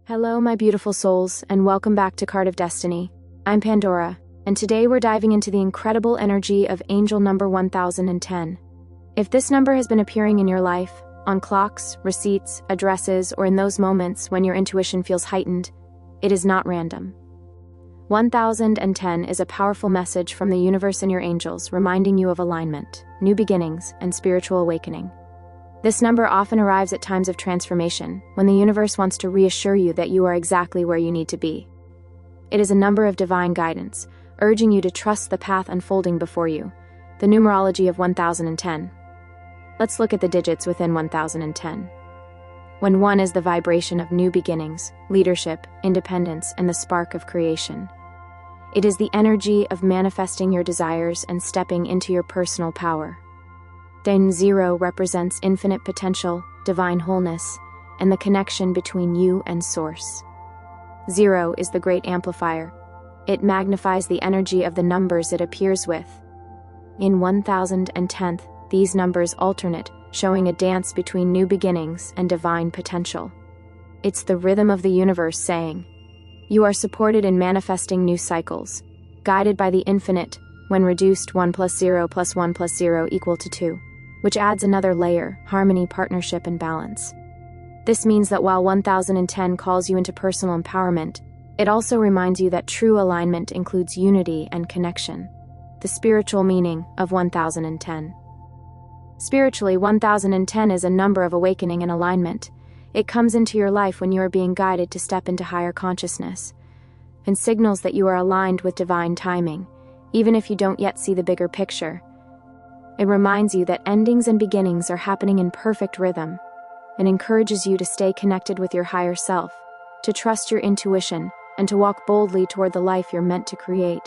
Hello, my beautiful souls, and welcome back to Card of Destiny. I'm Pandora, and today we're diving into the incredible energy of angel number 1010. If this number has been appearing in your life, on clocks, receipts, addresses, or in those moments when your intuition feels heightened, it is not random. 1010 is a powerful message from the universe and your angels, reminding you of alignment, new beginnings, and spiritual awakening. This number often arrives at times of transformation, when the universe wants to reassure you that you are exactly where you need to be. It is a number of divine guidance, urging you to trust the path unfolding before you, the numerology of 1010. Let's look at the digits within 1010. When 1 is the vibration of new beginnings, leadership, independence, and the spark of creation. It is the energy of manifesting your desires and stepping into your personal power. Then 0 represents infinite potential, divine wholeness, and the connection between you and Source. 0 is the great amplifier. It magnifies the energy of the numbers it appears with. In 1010, these numbers alternate, showing a dance between new beginnings and divine potential. It's the rhythm of the universe saying, you are supported in manifesting new cycles, guided by the infinite, when reduced 1 plus 0 plus 1 plus 0 equal to 2. Which adds another layer, harmony, partnership, and balance. This means that while 1010 calls you into personal empowerment, it also reminds you that true alignment includes unity and connection, the spiritual meaning of 1010. Spiritually, 1010 is a number of awakening and alignment. It comes into your life when you are being guided to step into higher consciousness, and signals that you are aligned with divine timing, even if you don't yet see the bigger picture. It reminds you that endings and beginnings are happening in perfect rhythm, and encourages you to stay connected with your higher self, to trust your intuition, and to walk boldly toward the life you're meant to create.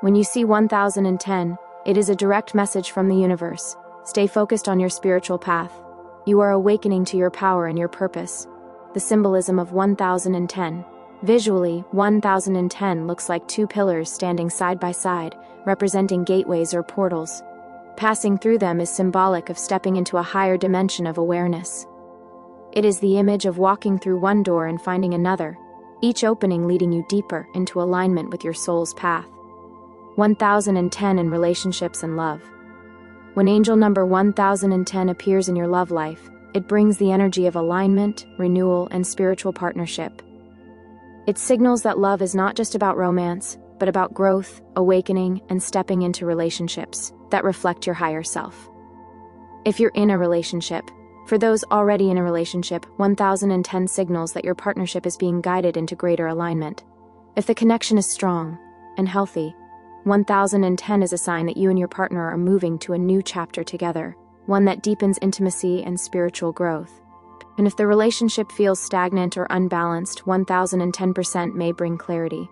When you see 1010, it is a direct message from the universe. Stay focused on your spiritual path. You are awakening to your power and your purpose. The symbolism of 1010. Visually, 1010 looks like 2 pillars standing side by side, representing gateways or portals. Passing through them is symbolic of stepping into a higher dimension of awareness. It is the image of walking through one door and finding another, each opening leading you deeper into alignment with your soul's path. 1010 in relationships and love. When angel number 1010 appears in your love life, it brings the energy of alignment, renewal, and spiritual partnership. It signals that love is not just about romance, but about growth, awakening, and stepping into relationships that reflect your higher self. If you're in a relationship, for those already in a relationship, 1010 signals that your partnership is being guided into greater alignment. If the connection is strong and healthy, 1010 is a sign that you and your partner are moving to a new chapter together, one that deepens intimacy and spiritual growth. And if the relationship feels stagnant or unbalanced, 1010% may bring clarity.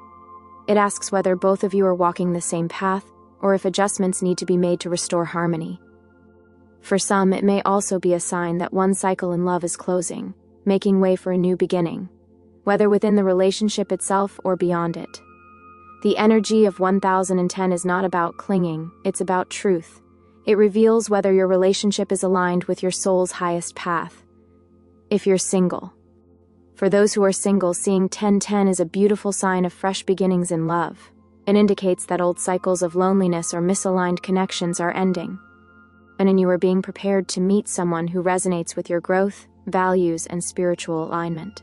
It asks whether both of you are walking the same path, or if adjustments need to be made to restore harmony. For some, it may also be a sign that one cycle in love is closing, making way for a new beginning, whether within the relationship itself or beyond it. The energy of 1010 is not about clinging, it's about truth. It reveals whether your relationship is aligned with your soul's highest path. If you're single. For those who are single, seeing 1010 is a beautiful sign of fresh beginnings in love. It indicates that old cycles of loneliness or misaligned connections are ending, and you are being prepared to meet someone who resonates with your growth, values, and spiritual alignment.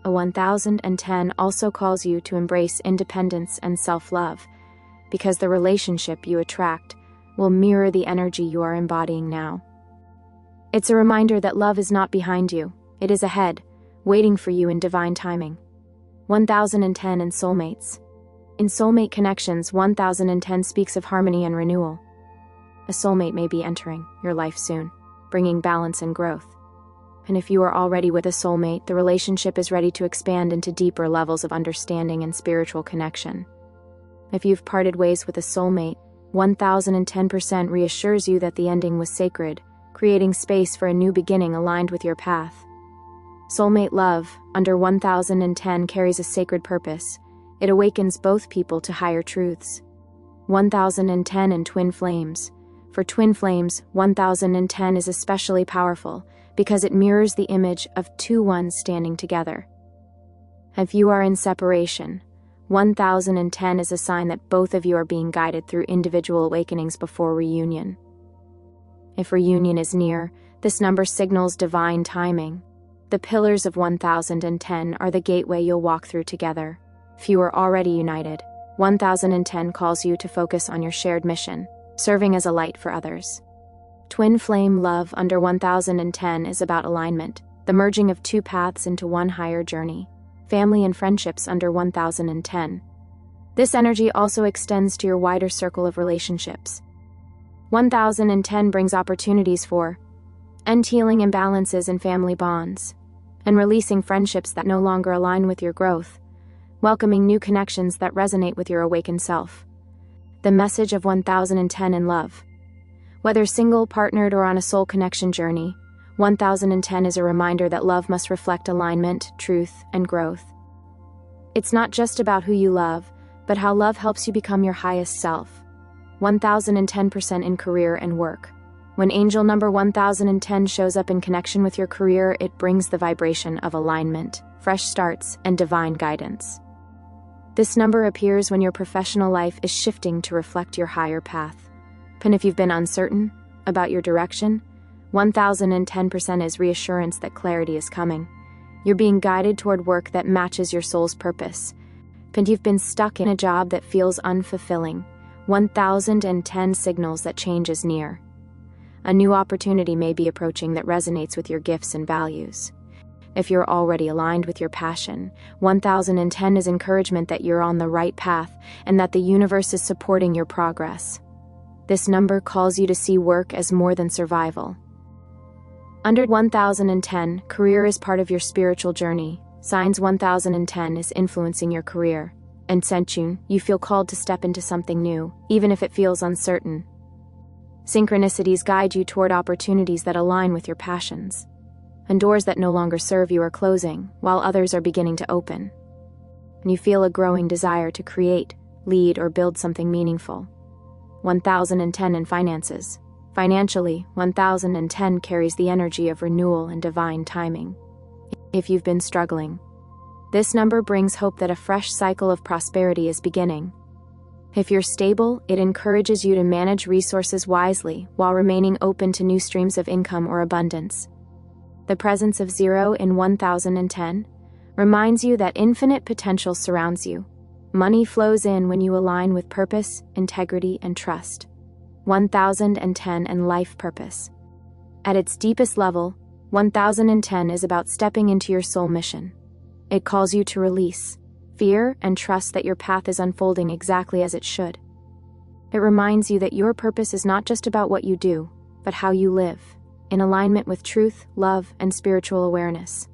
A 1010 also calls you to embrace independence and self-love, because the relationship you attract will mirror the energy you are embodying now. It's a reminder that love is not behind you, it is ahead, waiting for you in divine timing. 1010 and soulmates. In soulmate connections, 1010 speaks of harmony and renewal. A soulmate may be entering your life soon, bringing balance and growth. And if you are already with a soulmate, the relationship is ready to expand into deeper levels of understanding and spiritual connection. If you've parted ways with a soulmate, 1010% reassures you that the ending was sacred, creating space for a new beginning aligned with your path. Soulmate love, under 1010, carries a sacred purpose. It awakens both people to higher truths. 1010 and twin flames. For twin flames, 1010 is especially powerful because it mirrors the image of two ones standing together. If you are in separation, 1010 is a sign that both of you are being guided through individual awakenings before reunion. If reunion is near, this number signals divine timing. The pillars of 1010 are the gateway you'll walk through together. If you are already united, 1010 calls you to focus on your shared mission, serving as a light for others. Twin flame love under 1010 is about alignment, the merging of two paths into one higher journey. Family and friendships under 1010. This energy also extends to your wider circle of relationships. 1010 brings opportunities for healing imbalances in family bonds, and releasing friendships that no longer align with your growth, welcoming new connections that resonate with your awakened self. The message of 1010 in love. Whether single, partnered, or on a soul connection journey, 1010 is a reminder that love must reflect alignment, truth, and growth. It's not just about who you love, but how love helps you become your highest self. 1010% in career and work. When angel number 1010 shows up in connection with your career, it brings the vibration of alignment, fresh starts, and divine guidance. This number appears when your professional life is shifting to reflect your higher path. And if you've been uncertain about your direction, 1010% is reassurance that clarity is coming. You're being guided toward work that matches your soul's purpose. And you've been stuck in a job that feels unfulfilling, 1010 signals that change is near. A new opportunity may be approaching that resonates with your gifts and values. If you're already aligned with your passion, 1010 is encouragement that you're on the right path and that the universe is supporting your progress. This number calls you to see work as more than survival. Under 1010, career is part of your spiritual journey. Signs 1010 is influencing your career. Ascension, you feel called to step into something new, even if it feels uncertain. Synchronicities guide you toward opportunities that align with your passions. And doors that no longer serve you are closing, while others are beginning to open. And you feel a growing desire to create, lead, or build something meaningful. 1010 in finances. Financially, 1010 carries the energy of renewal and divine timing. If you've been struggling, this number brings hope that a fresh cycle of prosperity is beginning. If you're stable, it encourages you to manage resources wisely while remaining open to new streams of income or abundance. The presence of 0 in 1010 reminds you that infinite potential surrounds you. Money flows in when you align with purpose, integrity, and trust. 1010 and life purpose. At its deepest level, 1010 is about stepping into your soul mission. It calls you to release fear and trust that your path is unfolding exactly as it should. It reminds you that your purpose is not just about what you do, but how you live, in alignment with truth, love, and spiritual awareness.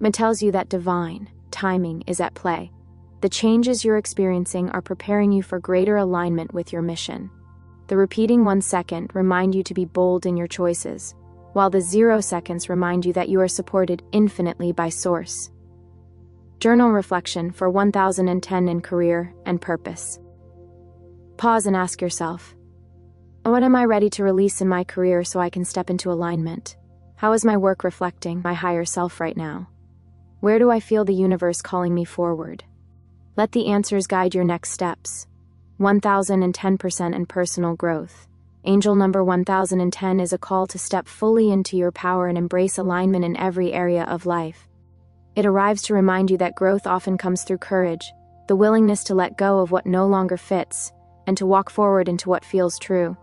It tells you that divine timing is at play. The changes you're experiencing are preparing you for greater alignment with your mission. The repeating 1 second remind you to be bold in your choices, while the 0 seconds remind you that you are supported infinitely by Source. Journal reflection for 1010 in career and purpose. Pause and ask yourself, what am I ready to release in my career so I can step into alignment? How is my work reflecting my higher self right now? Where do I feel the universe calling me forward? Let the answers guide your next steps. 1010% in personal growth. Angel number 1010 is a call to step fully into your power and embrace alignment in every area of life. It arrives to remind you that growth often comes through courage, the willingness to let go of what no longer fits, and to walk forward into what feels true.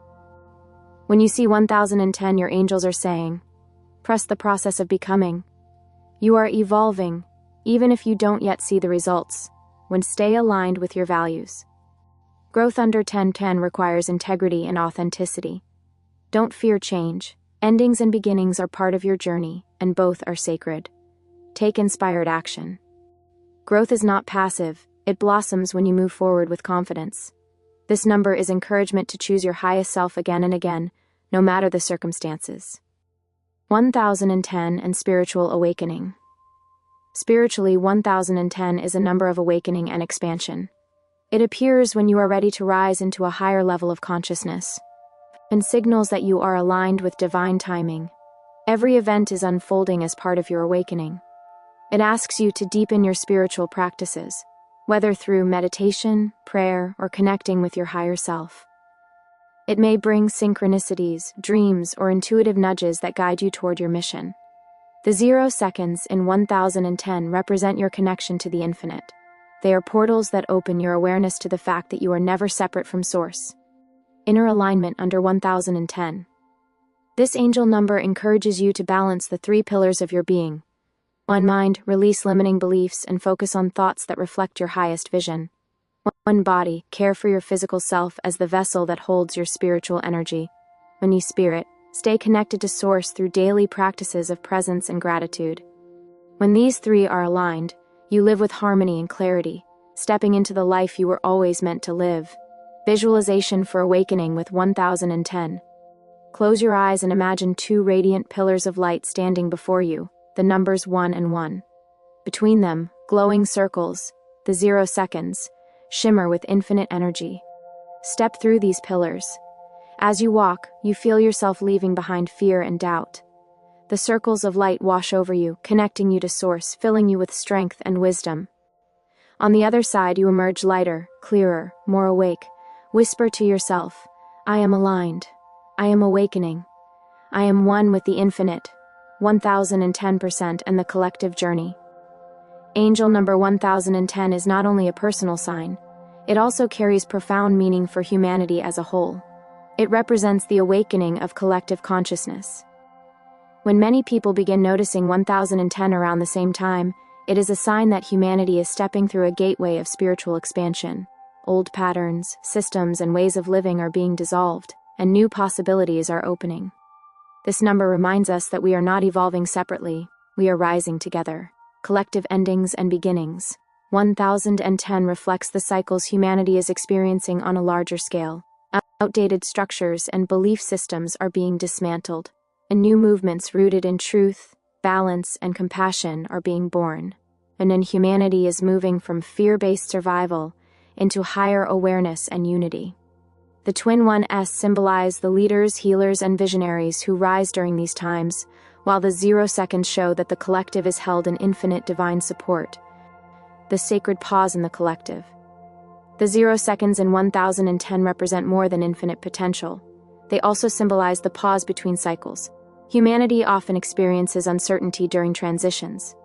When you see 1010, your angels are saying, trust the process of becoming. You are evolving, even if you don't yet see the results, when stay aligned with your values. Growth under 1010 requires integrity and authenticity. Don't fear change. Endings and beginnings are part of your journey, and both are sacred. Take inspired action. Growth is not passive, it blossoms when you move forward with confidence. This number is encouragement to choose your highest self again and again, no matter the circumstances. 1010 and spiritual awakening. Spiritually, 1010 is a number of awakening and expansion. It appears when you are ready to rise into a higher level of consciousness, and signals that you are aligned with divine timing. Every event is unfolding as part of your awakening. It asks you to deepen your spiritual practices, whether through meditation, prayer, or connecting with your higher self. It may bring synchronicities, dreams, or intuitive nudges that guide you toward your mission. The 0 seconds in 1010 represent your connection to the infinite. They are portals that open your awareness to the fact that you are never separate from Source. Inner alignment under 1010. This angel number encourages you to balance the 3 pillars of your being. 1 mind, release limiting beliefs and focus on thoughts that reflect your highest vision. 1 body, care for your physical self as the vessel that holds your spiritual energy. 2 spirit, stay connected to Source through daily practices of presence and gratitude. When these 3 are aligned, you live with harmony and clarity, stepping into the life you were always meant to live. Visualization for awakening with 1010. Close your eyes and imagine 2 radiant pillars of light standing before you, the numbers 1 and 1. Between them, glowing circles, the 0 seconds, shimmer with infinite energy. Step through these pillars. As you walk, you feel yourself leaving behind fear and doubt. The circles of light wash over you, connecting you to Source, filling you with strength and wisdom. On the other side, you emerge lighter, clearer, more awake. Whisper to yourself, I am aligned. I am awakening. I am one with the infinite, 1010% and the collective journey. Angel number 1010 is not only a personal sign, it also carries profound meaning for humanity as a whole. It represents the awakening of collective consciousness. When many people begin noticing 1010 around the same time, it is a sign that humanity is stepping through a gateway of spiritual expansion. Old patterns, systems, and ways of living are being dissolved, and new possibilities are opening. This number reminds us that we are not evolving separately, we are rising together. Collective endings and beginnings. 1010 reflects the cycles humanity is experiencing on a larger scale. Outdated structures and belief systems are being dismantled, and new movements rooted in truth, balance, and compassion are being born. And then humanity is moving from fear-based survival into higher awareness and unity. The twin 1s symbolize the leaders, healers, and visionaries who rise during these times, while the 0 seconds show that the collective is held in infinite divine support. The sacred pause in the collective. The 0 seconds in 1010 represent more than infinite potential. They also symbolize the pause between cycles. Humanity often experiences uncertainty during transitions.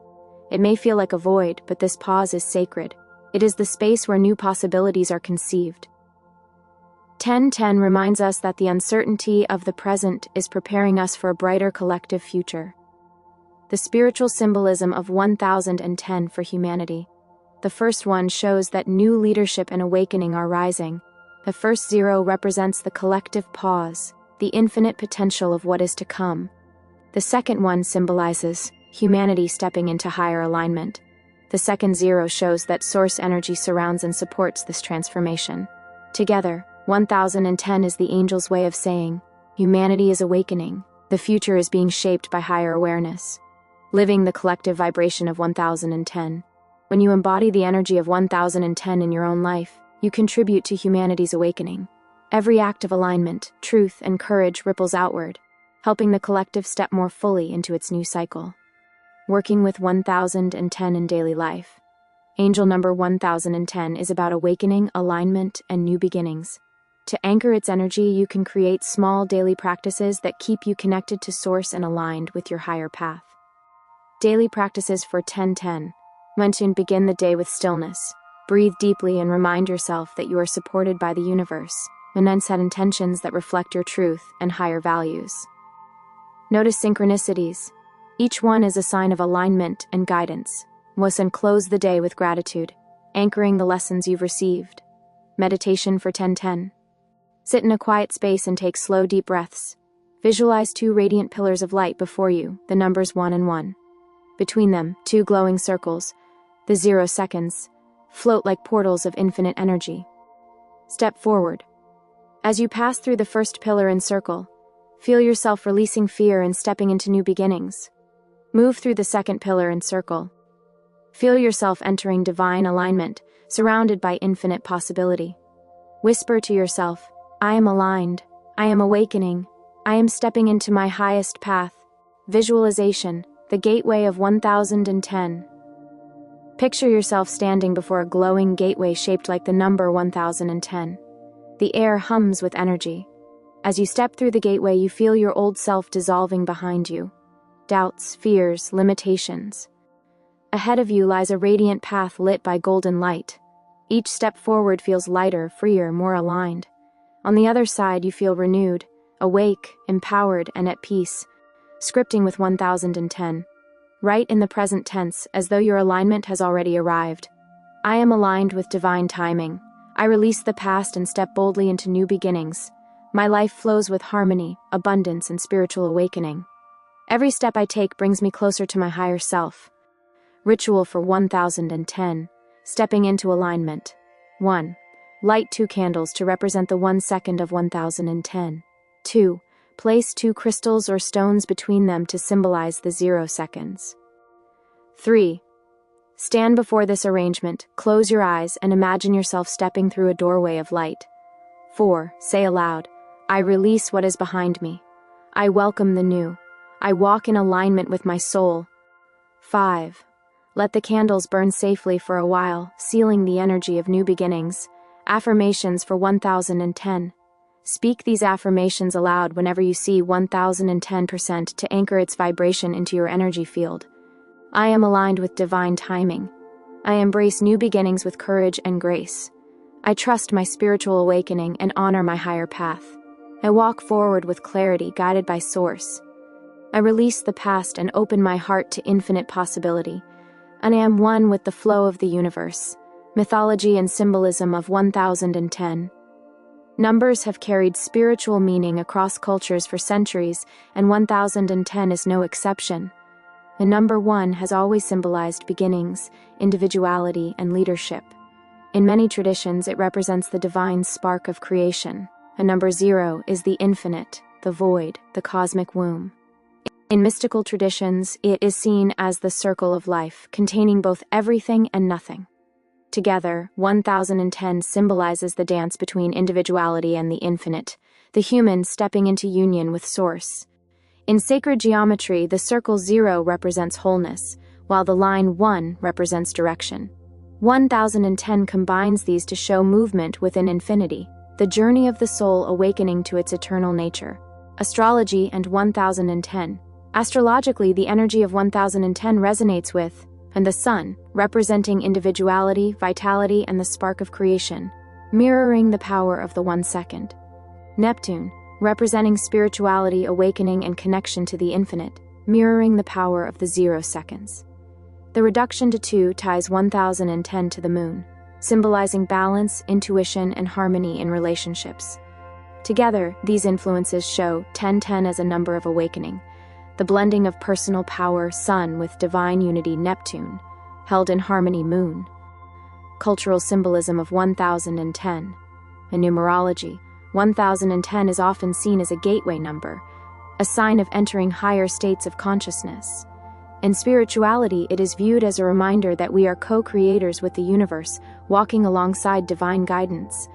It may feel like a void, but this pause is sacred. It is the space where new possibilities are conceived. 1010 reminds us that the uncertainty of the present is preparing us for a brighter collective future. The spiritual symbolism of 1010 for humanity. The first one shows that new leadership and awakening are rising. The first 0 represents the collective pause, the infinite potential of what is to come. The second one symbolizes humanity stepping into higher alignment. The second 0 shows that Source energy surrounds and supports this transformation. Together, 1010 is the angel's way of saying, humanity is awakening, the future is being shaped by higher awareness. Living the collective vibration of 1010. When you embody the energy of 1010 in your own life, you contribute to humanity's awakening. Every act of alignment, truth, and courage ripples outward, helping the collective step more fully into its new cycle. Working with 1010 in daily life. Angel number 1010 is about awakening, alignment, and new beginnings. To anchor its energy, you can create small daily practices that keep you connected to Source and aligned with your higher path. Daily practices for 1010. When to begin the day with stillness. Breathe deeply and remind yourself that you are supported by the universe, and then set intentions that reflect your truth and higher values. Notice synchronicities. Each one is a sign of alignment and guidance. And close the day with gratitude, anchoring the lessons you've received. Meditation for 1010. Sit in a quiet space and take slow, deep breaths. Visualize 2 radiant pillars of light before you, the numbers 1 and 1. Between them, 2 glowing circles, the 0 seconds, float like portals of infinite energy. Step forward. As you pass through the first pillar and circle, feel yourself releasing fear and stepping into new beginnings. Move through the second pillar and circle. Feel yourself entering divine alignment, surrounded by infinite possibility. Whisper to yourself, I am aligned, I am awakening, I am stepping into my highest path. Visualization, the gateway of 1010, Picture yourself standing before a glowing gateway shaped like the number 1010. The air hums with energy. As you step through the gateway, you feel your old self dissolving behind you. Doubts, fears, limitations. Ahead of you lies a radiant path lit by golden light. Each step forward feels lighter, freer, more aligned. On the other side, you feel renewed, awake, empowered, and at peace, scripting with 1010. Right in the present tense, as though your alignment has already arrived. I am aligned with divine timing. I release the past and step boldly into new beginnings. My life flows with harmony, abundance, and spiritual awakening. Every step I take brings me closer to my higher self. Ritual for 1010. Stepping into alignment. 1. Light 2 candles to represent the 1 second of 1010. 2. Place 2 crystals or stones between them to symbolize the 0 seconds. 3. Stand before this arrangement, close your eyes, and imagine yourself stepping through a doorway of light. 4. Say aloud, I release what is behind me. I welcome the new. I walk in alignment with my soul. 5. Let the candles burn safely for a while, sealing the energy of new beginnings. Affirmations for 1010. Speak these affirmations aloud whenever you see 1010% to anchor its vibration into your energy field. I am aligned with divine timing. I embrace new beginnings with courage and grace. I trust my spiritual awakening and honor my higher path. I walk forward with clarity, guided by Source. I release the past and open my heart to infinite possibility. And I am one with the flow of the universe. Mythology and symbolism of 1010. Numbers have carried spiritual meaning across cultures for centuries, and 1010 is no exception. The number 1 has always symbolized beginnings, individuality, and leadership. In many traditions, it represents the divine spark of creation. And number 0 is the infinite, the void, the cosmic womb. In mystical traditions, it is seen as the circle of life, containing both everything and nothing. Together, 1010 symbolizes the dance between individuality and the infinite, the human stepping into union with Source. In sacred geometry, the circle 0 represents wholeness, while the line 1 represents direction. 1010 combines these to show movement within infinity, the journey of the soul awakening to its eternal nature. Astrology and 1010. Astrologically, the energy of 1010 resonates with, and the sun, representing individuality, vitality, and the spark of creation, mirroring the power of the 1 second. Neptune, representing spirituality, awakening, and connection to the infinite, mirroring the power of the 0 seconds. The reduction to 2 ties 1010 to the moon, symbolizing balance, intuition, and harmony in relationships. Together, these influences show 1010 as a number of awakening, the blending of personal power, sun, with divine unity, Neptune, held in harmony, moon. Cultural symbolism of 1010. In numerology, 1010 is often seen as a gateway number, a sign of entering higher states of consciousness. In spirituality, it is viewed as a reminder that we are co-creators with the universe, walking alongside divine guidance.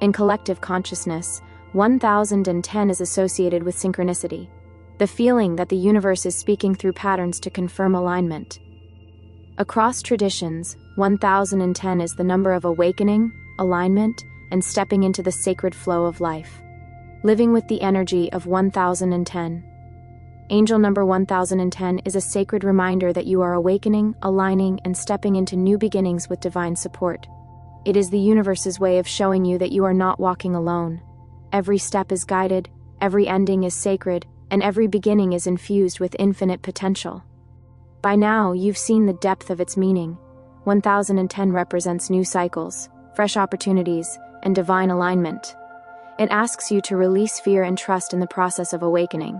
In collective consciousness, 1010 is associated with synchronicity, the feeling that the universe is speaking through patterns to confirm alignment. Across traditions, 1010 is the number of awakening, alignment, and stepping into the sacred flow of life. Living with the energy of 1010. Angel number 1010 is a sacred reminder that you are awakening, aligning, and stepping into new beginnings with divine support. It is the universe's way of showing you that you are not walking alone. Every step is guided, every ending is sacred, and every beginning is infused with infinite potential. By now, you've seen the depth of its meaning. 1010 represents new cycles, fresh opportunities, and divine alignment. It asks you to release fear and trust in the process of awakening.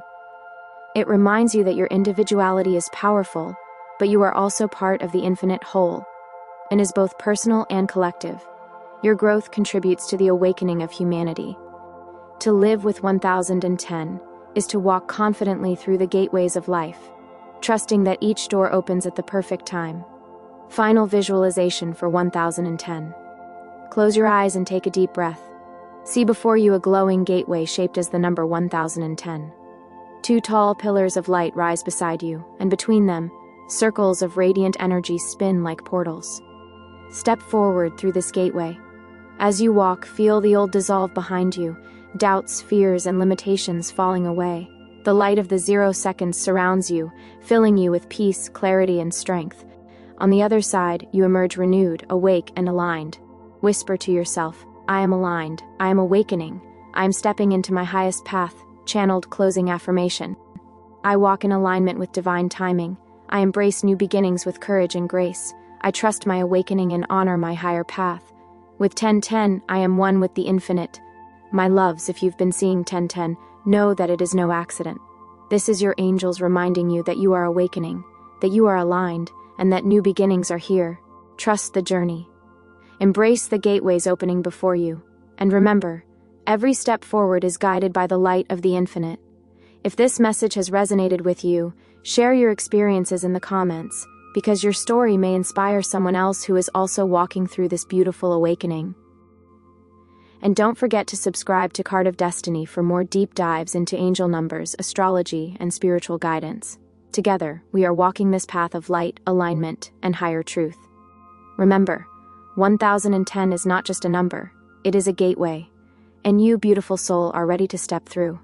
It reminds you that your individuality is powerful, but you are also part of the infinite whole, and is both personal and collective. Your growth contributes to the awakening of humanity. To live with 1010 is to walk confidently through the gateways of life, trusting that each door opens at the perfect time. Final visualization for 1010. Close your eyes and take a deep breath. See before you a glowing gateway shaped as the number 1010. 2 tall pillars of light rise beside you, and between them, Circles of radiant energy spin like portals. Step forward through this gateway. As you walk, feel the old dissolve behind you, doubts, fears, and limitations falling away. The light of the 0 seconds surrounds you, filling you with peace, clarity, and strength. On the other side, you emerge renewed, awake, and aligned. Whisper to yourself, I am aligned, I am awakening, I am stepping into my highest path. Channeled closing affirmation. I walk in alignment with divine timing. I embrace new beginnings with courage and grace. I trust my awakening and honor my higher path. With 1010, I am one with the infinite. My loves, if you've been seeing 1010, know that it is no accident. This is your angels reminding you that you are awakening, that you are aligned, and that new beginnings are here. Trust the journey. Embrace the gateways opening before you. And remember, every step forward is guided by the light of the infinite. If this message has resonated with you, share your experiences in the comments, because your story may inspire someone else who is also walking through this beautiful awakening. And don't forget to subscribe to Card of Destiny for more deep dives into angel numbers, astrology, and spiritual guidance. Together, we are walking this path of light, alignment, and higher truth. Remember, 1010 is not just a number, it is a gateway. And you, beautiful soul, are ready to step through.